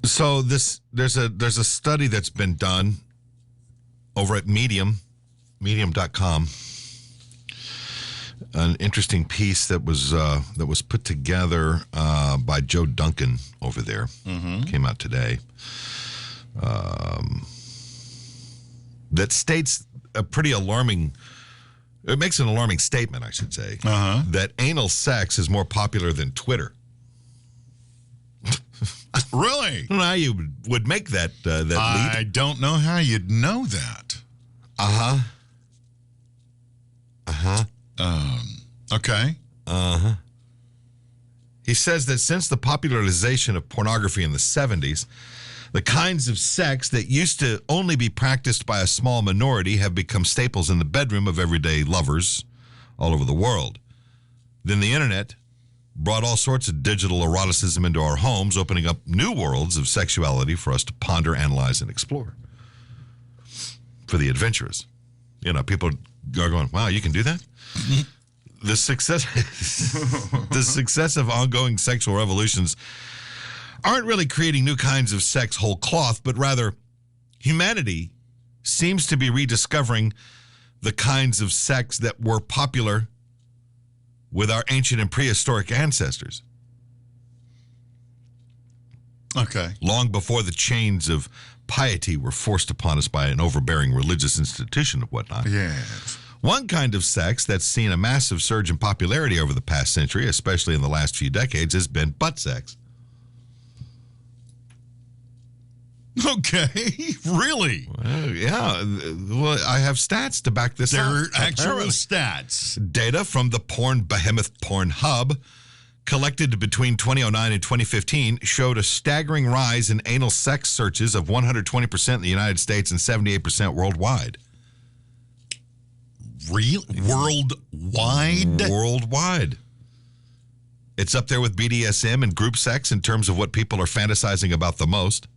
So there's a study that's been done over at medium.com. An interesting piece that was put together by Joe Duncan over there. Came out today. That states a pretty alarming. It makes an alarming statement, I should say, that anal sex is more popular than Twitter. Really? I don't know how you would make that leap. I don't know how you'd know that. Okay. He says that since the popularization of pornography in the 70s, the kinds of sex that used to only be practiced by a small minority have become staples in the bedroom of everyday lovers all over the world. Then the internet brought all sorts of digital eroticism into our homes, opening up new worlds of sexuality for us to ponder, analyze, and explore. For the adventurous. You know, people are going, wow, you can do that? The success of ongoing sexual revolutions aren't really creating new kinds of sex whole cloth, but rather humanity seems to be rediscovering the kinds of sex that were popular with our ancient and prehistoric ancestors. Okay. Long before the chains of piety were forced upon us by an overbearing religious institution and whatnot. Yes. One kind of sex that's seen a massive surge in popularity over the past century, especially in the last few decades, has been butt sex. Okay, really? Yeah. Well, I have stats to back this up. They're actual stats. Data from the porn behemoth Pornhub, collected between 2009 and 2015, showed a staggering rise in anal sex searches of 120% in the United States and 78% worldwide. Real? Worldwide? Worldwide. It's up there with BDSM and group sex in terms of what people are fantasizing about the most.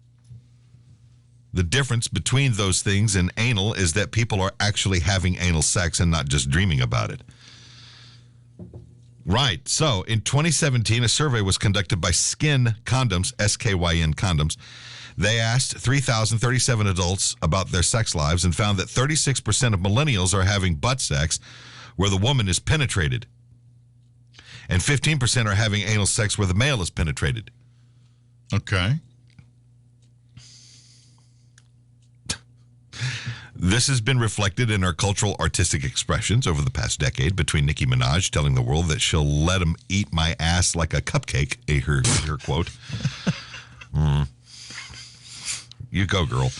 The difference between those things and anal is that people are actually having anal sex and not just dreaming about it. Right. So, in 2017, a survey was conducted by Skin Condoms, SKYN Condoms. They asked 3,037 adults about their sex lives and found that 36% of millennials are having butt sex where the woman is penetrated. And 15% are having anal sex where the male is penetrated. Okay. This has been reflected in our cultural artistic expressions over the past decade, between Nicki Minaj telling the world that she'll let him eat my ass like a cupcake, her quote. You go, girl.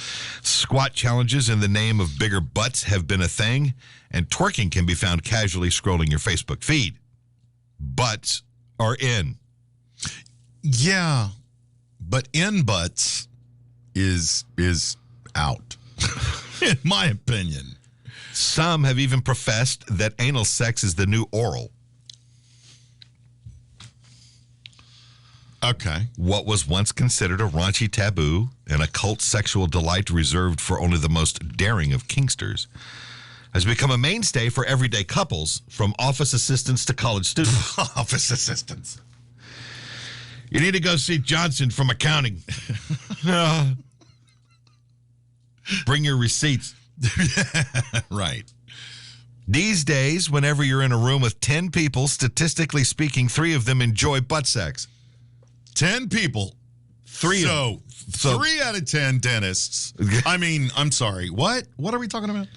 Squat challenges in the name of bigger butts have been a thing, and twerking can be found casually scrolling your Facebook feed. Butts are in. Yeah, but in butts is out. In my opinion. Some have even professed that anal sex is the new oral. Okay. What was once considered a raunchy taboo and a cult sexual delight reserved for only the most daring of kinksters has become a mainstay for everyday couples, from office assistants to college students. Office assistants. You need to go see Johnson from accounting. Bring your receipts. Right. These days, whenever you're in a room with 10 people, statistically speaking, 3 of them enjoy butt sex. 10 people. 3 So 3 out of 10 dentists. I mean, I'm sorry. What? What are we talking about?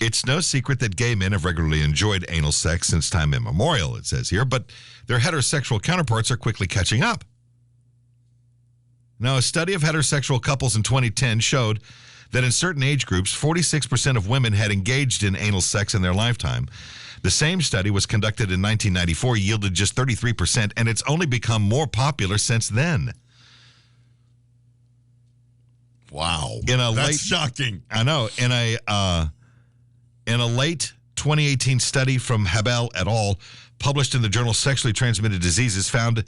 It's no secret that gay men have regularly enjoyed anal sex since time immemorial, it says here, but their heterosexual counterparts are quickly catching up. Now, a study of heterosexual couples in 2010 showed that in certain age groups, 46% of women had engaged in anal sex in their lifetime. The same study was conducted in 1994, yielded just 33%, and it's only become more popular since then. Wow. That's shocking. I know. In a late 2018 study from Habel et al., published in the journal Sexually Transmitted Diseases, found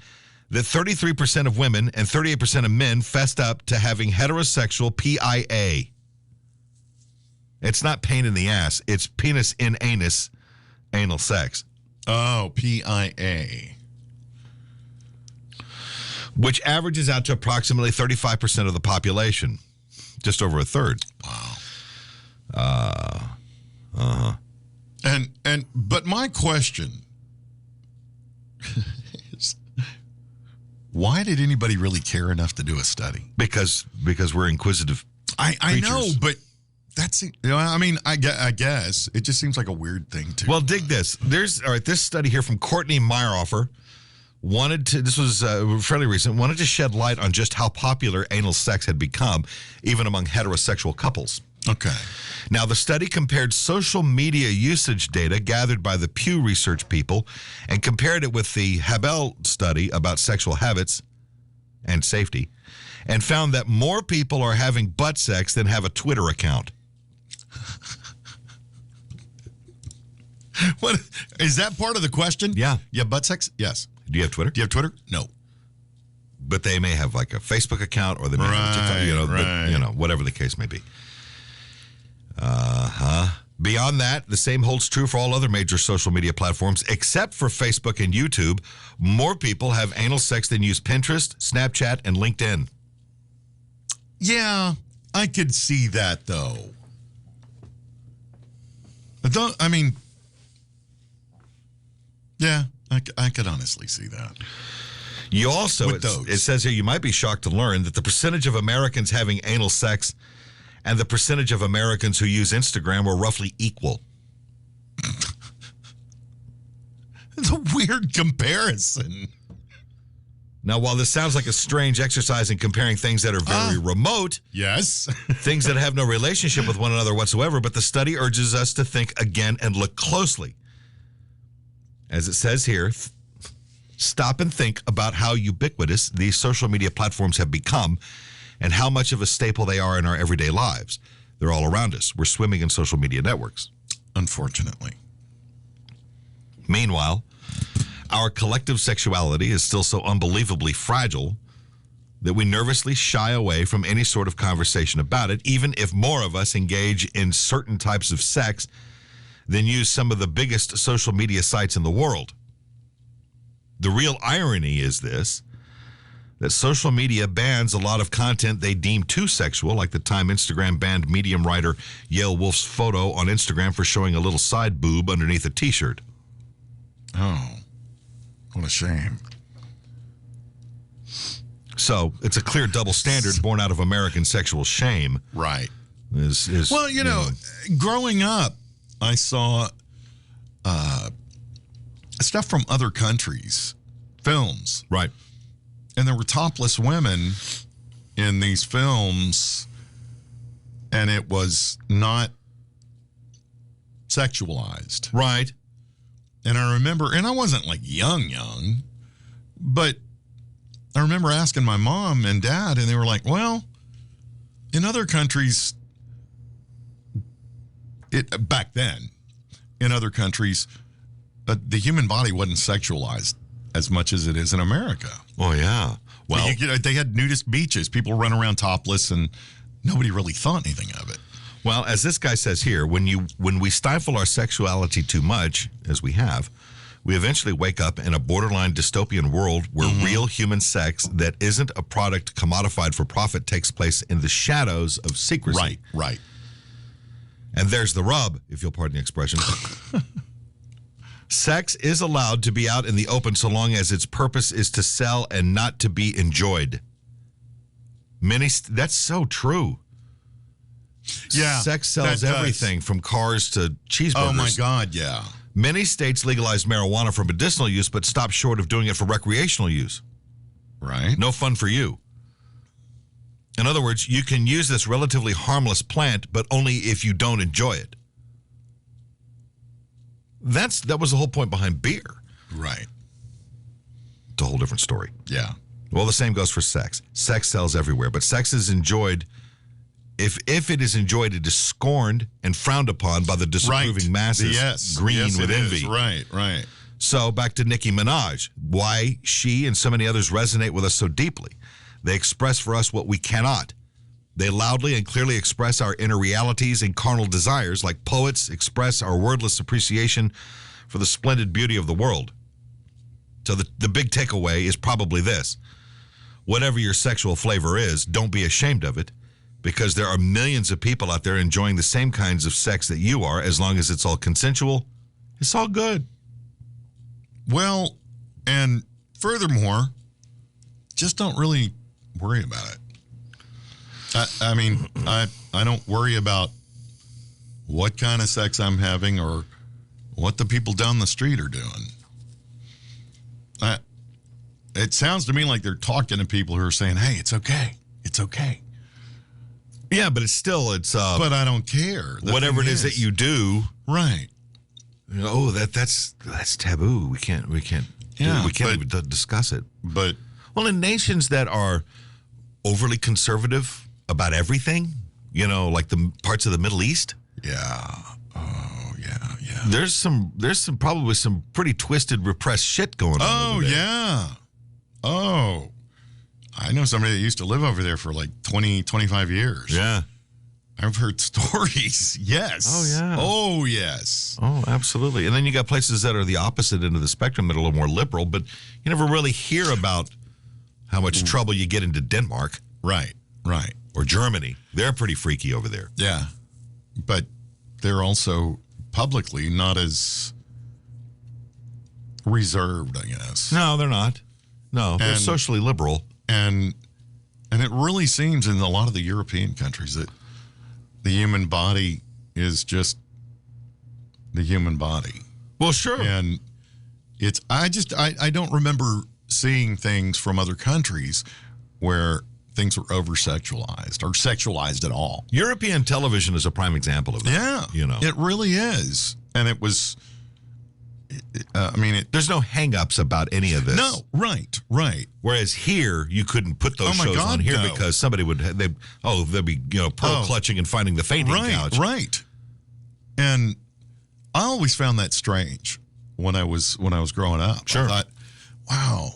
that 33% of women and 38% of men fessed up to having heterosexual PIA. It's not pain in the ass. It's penis in anus anal sex. Oh, PIA. which averages out to approximately 35% of the population, just over a third. Wow. But my question is, why did anybody really care enough to do a study? Because we're inquisitive. I know, but that's, I mean, I guess it just seems like a weird thing to. Well, dig this. This study here from Courtney Meyerhofer this was fairly recent, wanted to shed light on just how popular anal sex had become, even among heterosexual couples. Okay. Now, the study compared social media usage data gathered by the Pew Research people and compared it with the Habel study about sexual habits and safety, and found that more people are having butt sex than have a Twitter account. What is that part of the question? Yeah. Yeah, butt sex? Yes. Do you have Twitter? Do you have Twitter? No. But they may have like a Facebook account, or they may have a TikTok, but, whatever the case may be. Beyond that, the same holds true for all other major social media platforms, except for Facebook and YouTube. More people have anal sex than use Pinterest, Snapchat, and LinkedIn. Yeah, I could see that, though. Yeah, I could honestly see that. You also, it says here, you might be shocked to learn that the percentage of Americans having anal sex and the percentage of Americans who use Instagram were roughly equal. It's a weird comparison. Now, while this sounds like a strange exercise in comparing things that are very remote, yes, things that have no relationship with one another whatsoever, but the study urges us to think again and look closely. As it says here, stop and think about how ubiquitous these social media platforms have become and how much of a staple they are in our everyday lives. They're all around us. We're swimming in social media networks. Unfortunately. Meanwhile, our collective sexuality is still so unbelievably fragile that we nervously shy away from any sort of conversation about it, even if more of us engage in certain types of sex than use some of the biggest social media sites in the world. The real irony is this, that social media bans a lot of content they deem too sexual, like the time Instagram banned medium writer Yale Wolf's photo on Instagram for showing a little side boob underneath a t-shirt. Oh, what a shame. So it's a clear double standard born out of American sexual shame. Right. Well, growing up, I saw stuff from other countries, films. Right. And there were topless women in these films, and it was not sexualized. Right. And I remember, and I wasn't like young, but I remember asking my mom and dad, and they were like, well, in other countries, back then, in other countries, the human body wasn't sexualized as much as it is in America. Oh, yeah. Well, they had nudist beaches. People run around topless, and nobody really thought anything of it. Well, as this guy says here, when we stifle our sexuality too much, as we have, we eventually wake up in a borderline dystopian world where real human sex that isn't a product commodified for profit takes place in the shadows of secrecy. Right. And there's the rub, if you'll pardon the expression. Sex is allowed to be out in the open so long as its purpose is to sell and not to be enjoyed. That's so true. Yeah. Sex sells everything from cars to cheeseburgers. Oh, my God, yeah. Many states legalize marijuana for medicinal use, but stop short of doing it for recreational use. Right. No fun for you. In other words, you can use this relatively harmless plant, but only if you don't enjoy it. That was the whole point behind beer. Right. It's a whole different story. Yeah. Well, the same goes for sex. Sex sells everywhere, but sex is enjoyed. If it is enjoyed, it is scorned and frowned upon by the disapproving masses, green with envy. Right. So back to Nicki Minaj. Why she and so many others resonate with us so deeply. They express for us what we cannot. They loudly and clearly express our inner realities and carnal desires, like poets express our wordless appreciation for the splendid beauty of the world. So the big takeaway is probably this. whatever your sexual flavor is, don't be ashamed of it, because there are millions of people out there enjoying the same kinds of sex that you are. As long as it's all consensual, it's all good. Well, and furthermore, just don't really worry about it. I mean, I don't worry about what kind of sex I'm having or what the people down the street are doing. It sounds to me like they're talking to people who are saying, hey, it's okay. It's okay. Yeah, but it's but I don't care. Whatever it is that you do. Right. Oh, that's taboo. We can't even discuss it. But well, in nations that are overly conservative about everything, like the parts of the Middle East. Yeah. Oh, yeah. There's probably some pretty twisted, repressed shit going on. Oh, yeah. Oh, I know somebody that used to live over there for like 20, 25 years. Yeah. I've heard stories. Yes. Oh, yeah. Oh, yes. Oh, absolutely. And then you got places that are the opposite end of the spectrum that are a little more liberal, but you never really hear about how much trouble you get into Denmark. Right. Or Germany. They're pretty freaky over there. Yeah. But they're also publicly not as reserved, I guess. No, they're not. No, they're socially liberal. And it really seems in a lot of the European countries that the human body is just the human body. Well, sure. And I don't remember seeing things from other countries where things were over-sexualized or sexualized at all. European television is a prime example of that. Yeah. It really is. And it was, there's no hang-ups about any of this. No, right. Whereas here, you couldn't put those shows on here because somebody they'd be pearl clutching and finding the fainting couch. Right. And I always found that strange when I was growing up. Sure. I thought, wow,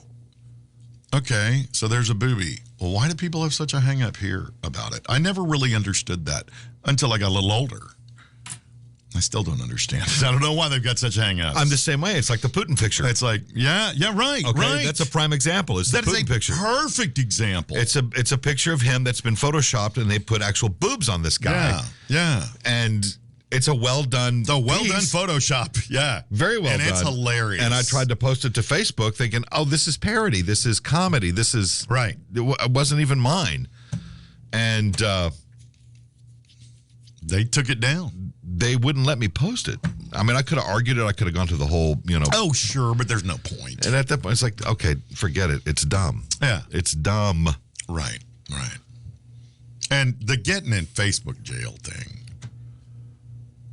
okay, so there's a booby. Well, why do people have such a hang-up here about it? I never really understood that until I got a little older. I still don't understand it. I don't know why they've got such hang-ups. I'm the same way. It's like the Putin picture. It's like, right. Okay, right. That's a prime example. It's the Putin picture. Perfect example. It's a picture of him that's been photoshopped, and they put actual boobs on this guy. Yeah. And it's a well-done done Photoshop. Yeah. Very well done. And it's hilarious. And I tried to post it to Facebook thinking, oh, this is parody. This is comedy. This is... Right. It wasn't even mine. And... they took it down. They wouldn't let me post it. I mean, I could have argued it. I could have gone to the whole, Oh, sure, but there's no point. And at that point, it's like, okay, forget it. It's dumb. Yeah. It's dumb. Right. And the getting in Facebook jail thing.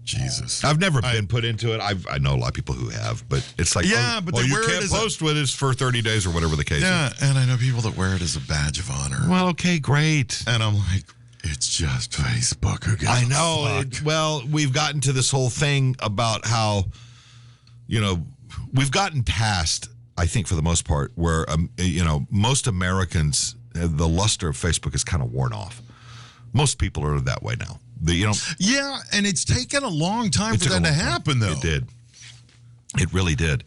Jesus. I've never been put into it. I know a lot of people who have, but it's like, but they you wear can't it as post with us for 30 days or whatever the case is. Yeah, and I know people that wear it as a badge of honor. Well, okay, great. And I'm like, it's just Facebook. Who gives I know. a fuck? We've gotten to this whole thing about how, we've gotten past, I think for the most part, where, most Americans, the luster of Facebook is kind of worn off. Most people are that way now. Yeah, and it's taken a long time for that to happen, though. It did. It really did.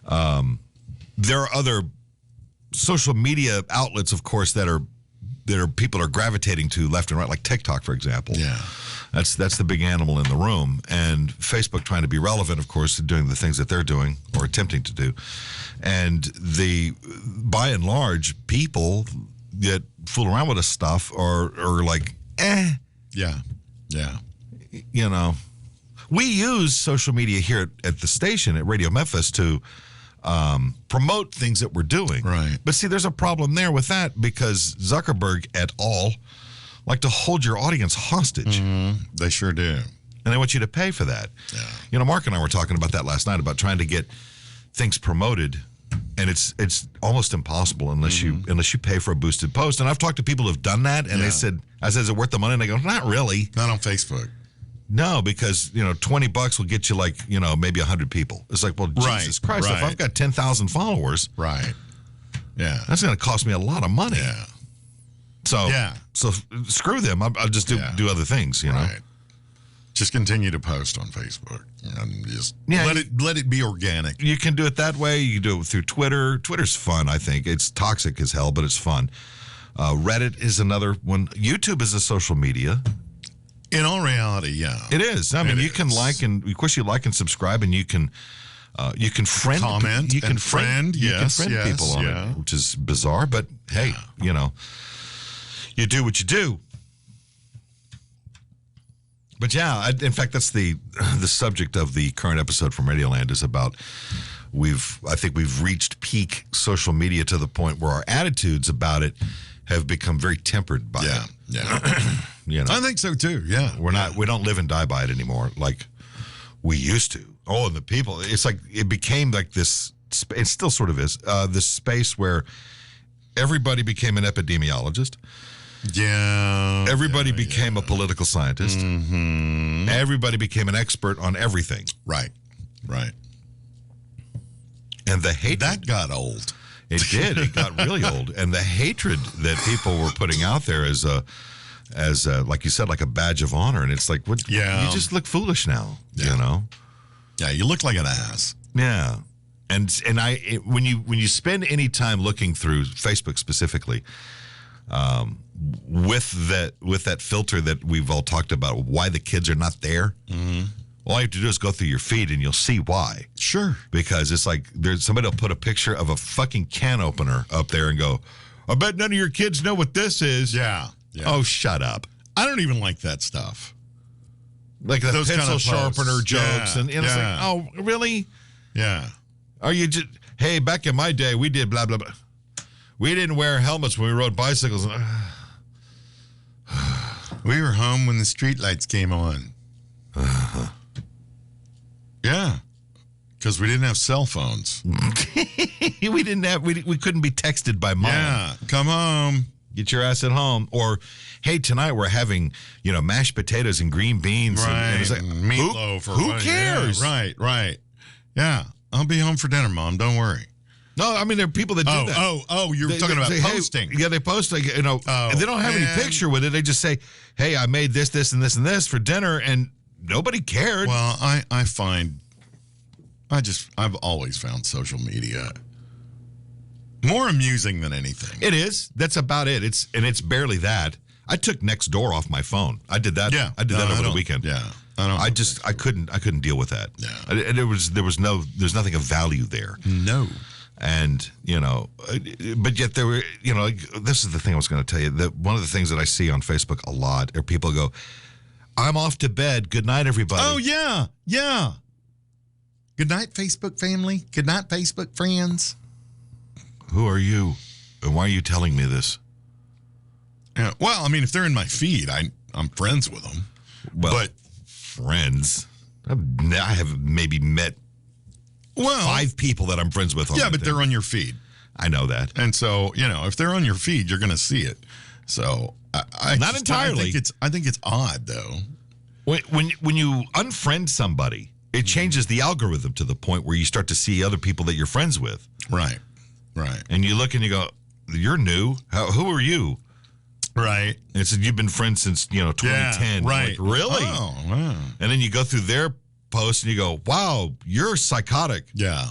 There are other social media outlets, of course, that are people are gravitating to left and right, like TikTok, for example. Yeah. That's the big animal in the room. And Facebook trying to be relevant, of course, doing the things that they're doing or attempting to do. And by and large, people that fool around with this stuff are like, Yeah. We use social media here at the station at Radio Memphis to promote things that we're doing. Right. But see, there's a problem there with that because Zuckerberg et al. Like to hold your audience hostage. Mm-hmm. They sure do. And they want you to pay for that. Yeah. Mark and I were talking about that last night, about trying to get things promoted. And it's almost impossible unless you pay for a boosted post. And I've talked to people who've done that, and they said, I said, is it worth the money? And they go, not really. Not on Facebook. No, because, $20 will get you maybe 100 people. It's like, well, Jesus Christ, if I've got 10,000 followers, right. Yeah. that's going to cost me a lot of money. Yeah. So screw them. I'll just do other things, Right. Just continue to post on Facebook and just Yeah, let it be organic. You can do it that way. You can do it through Twitter. Twitter's fun, I think. It's toxic as hell, but it's fun. Reddit is another one. YouTube is a social media. In all reality, yeah. It is. I mean, you can like and, of course, you like and subscribe, and you can friend, comment, you can and friend, you can yes, friend yes, people on yeah. it, which is bizarre. But hey, you know, you do what you do. But yeah, in fact, that's the subject of the current episode from Radioland is about. I think we've reached peak social media to the point where our attitudes about it have become very tempered by it. Yeah. You know, I think so too. Yeah. we don't live and die by it anymore like we used to. Oh, and the people, it's like it became like this. It still sort of is this space where everybody became an epidemiologist. Yeah. Everybody became a political scientist. Mm-hmm. Everybody became an expert on everything. Right. And the hatred That got old. It did. It got really old. And the hatred that people were putting out there as like you said, like a badge of honor. And it's like, what? Yeah. You just look foolish now. Yeah. You know. Yeah, you look like an ass. Yeah. And when you spend any time looking through Facebook specifically, with that filter that we've all talked about, why the kids are not there. Mm-hmm. All you have to do is go through your feed and you'll see why. Sure. Because it's like somebody will put a picture of a fucking can opener up there and go, I bet none of your kids know what this is. Yeah. Oh, shut up. I don't even like that stuff. Like the Those pencil kind of sharpener posts. jokes. Yeah, And it's yeah. like, oh, really? Yeah. Are you just, hey, back in my day, we did blah, blah, blah. We didn't wear helmets when we rode bicycles. We were home when the streetlights came on. Uh-huh. Yeah. Because we didn't have cell phones. we couldn't be texted by mom. Yeah. Come home. Get your ass at home. Or, hey, tonight we're having, mashed potatoes and green beans. Right. And it's like, meatloaf. Who cares? Yeah, right. Yeah. I'll be home for dinner, Mom. Don't worry. No, I mean, there are people that do that. You're talking about say, posting. Hey, yeah, they post, like, and they don't have any picture with it. They just say, hey, I made this, this, and this, and this for dinner, and nobody cared. Well, I've always found social media more amusing than anything. It is. That's about it. It's barely that. I took Nextdoor off my phone. I did that. Yeah. I did that over the weekend. Yeah. I couldn't deal with that. Yeah. And there's nothing of value there. No. And, but yet there were, this is the thing I was going to tell you. That one of the things that I see on Facebook a lot are people go, I'm off to bed. Good night, everybody. Oh, yeah. Yeah. Good night, Facebook family. Good night, Facebook friends. Who are you? And why are you telling me this? Yeah, well, I mean, if they're in my feed, I'm friends with them. Well, but friends? I have maybe met 5 people that I'm friends with. Yeah, but they're on your feed. I know that. And so, if they're on your feed, you're going to see it. So, Not entirely. I think it's odd, though. When you unfriend somebody, it changes the algorithm to the point where you start to see other people that you're friends with. Right. And you look and you go, you're new. Who are you? Right. And it said, you've been friends since, 2010. Yeah, right. Like, really? Oh, wow. And then you go through their post and you go, wow, you're psychotic. Yeah.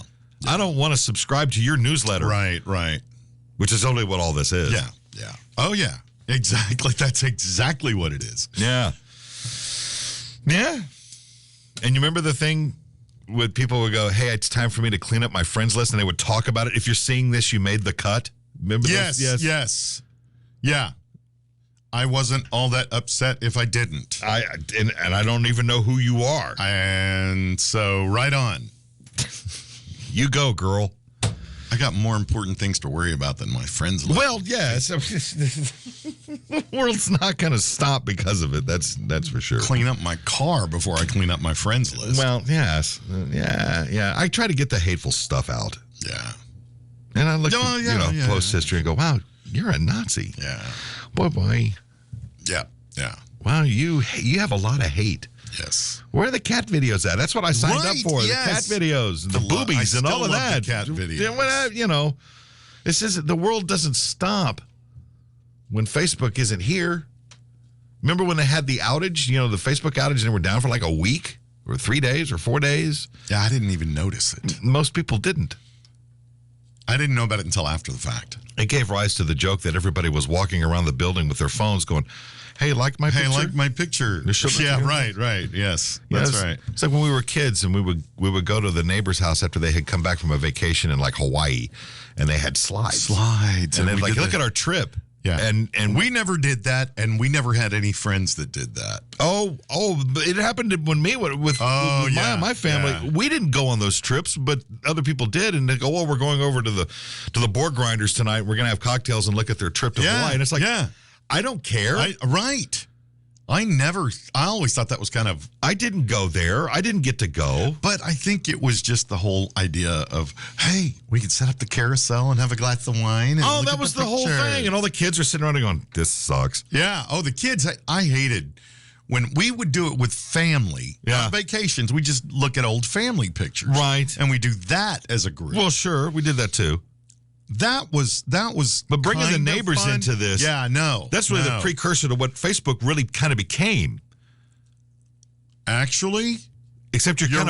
I don't want to subscribe to your newsletter. Right. Which is only what all this is. Yeah. Oh, yeah. Exactly. That's exactly what it is. Yeah. And you remember the thing with people would go, hey, it's time for me to clean up my friends list, and they would talk about it. If you're seeing this, you made the cut. Remember this? Yes. Yeah. I wasn't all that upset if I didn't. And I don't even know who you are. And so, right on. You go, girl. I got more important things to worry about than my friends list. Well, yes. The world's not going to stop because of it. That's for sure. Clean up my car before I clean up my friends list. Well, yes. Yeah. I try to get the hateful stuff out. Yeah. And I look at post history and go, wow, you're a Nazi. Yeah. Boy. Yeah. Wow, you have a lot of hate. Yes. Where are the cat videos at? That's what I signed up for. Yes. The cat videos, and the boobies, and all of that. The cat videos. This is the world doesn't stop when Facebook isn't here. Remember when they had the outage, the Facebook outage, and they were down for like a week or 3 days or 4 days? Yeah, I didn't even notice it. Most people didn't. I didn't know about it until after the fact. It gave rise to the joke that everybody was walking around the building with their phones going, hey, like my picture? Hey, like my picture. Yeah, right. Yes, that's right. It's like when we were kids and we would go to the neighbor's house after they had come back from a vacation in like Hawaii, and they had slides. And they'd like, look at our trip. Yeah. And we never did that, and we never had any friends that did that. Oh, it happened with my family. Yeah. We didn't go on those trips, but other people did, and they go, "Well, we're going over to the board grinders tonight. We're going to have cocktails and look at their trip to Hawaii." And it's like, I don't care. Right. I always thought that was kind of... I didn't go there. I didn't get to go. But I think it was just the whole idea of, hey, we could set up the carousel and have a glass of wine. And that was the whole thing. And all the kids are sitting around and going, this sucks. Yeah. Oh, the kids, I hated when we would do it with family. Yeah. On vacations, we just look at old family pictures. Right. And we do that as a group. Well, sure. We did that too. That was. But bringing the neighbors into this, that's really the precursor to what Facebook really kind of became. Actually, except you're kind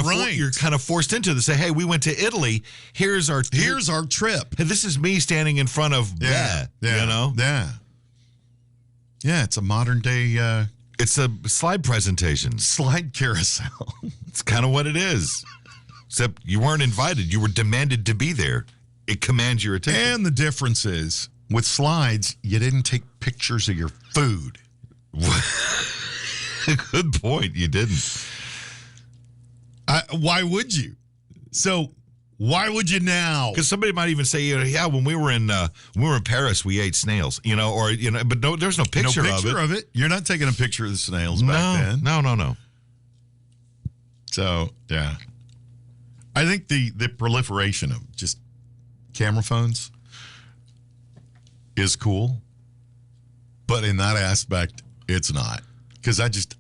of forced into this. Say, hey, we went to Italy. Here's our trip. Hey, this is me standing in front of Yeah. It's a modern day. It's a slide presentation, slide carousel. It's kind of what it is. Except you weren't invited. You were demanded to be there. It commands your attention. And the difference is, with slides, you didn't take pictures of your food. Good point. You didn't. Why would you? So, why would you now? Because somebody might even say, when we were in Paris, we ate snails. But there's no picture of it. You're not taking a picture of the snails back then. No. So, yeah. I think the proliferation of just camera phones is cool, but in that aspect, it's not. Because I just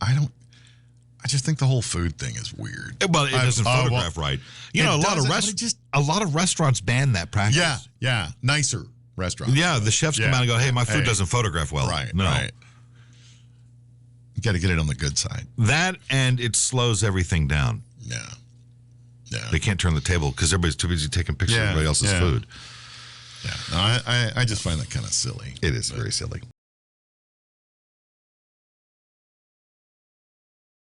think the whole food thing is weird. Well, it doesn't photograph right. A lot of restaurants ban that practice. Yeah, nicer restaurants. Yeah, the chefs come out and go, "Hey, my food doesn't photograph well." Right. No. Right. You got to get it on the good side. That, and it slows everything down. Yeah. They can't turn the table because everybody's too busy taking pictures of everybody else's food. Yeah. No, I just find that kind of silly. It is very silly.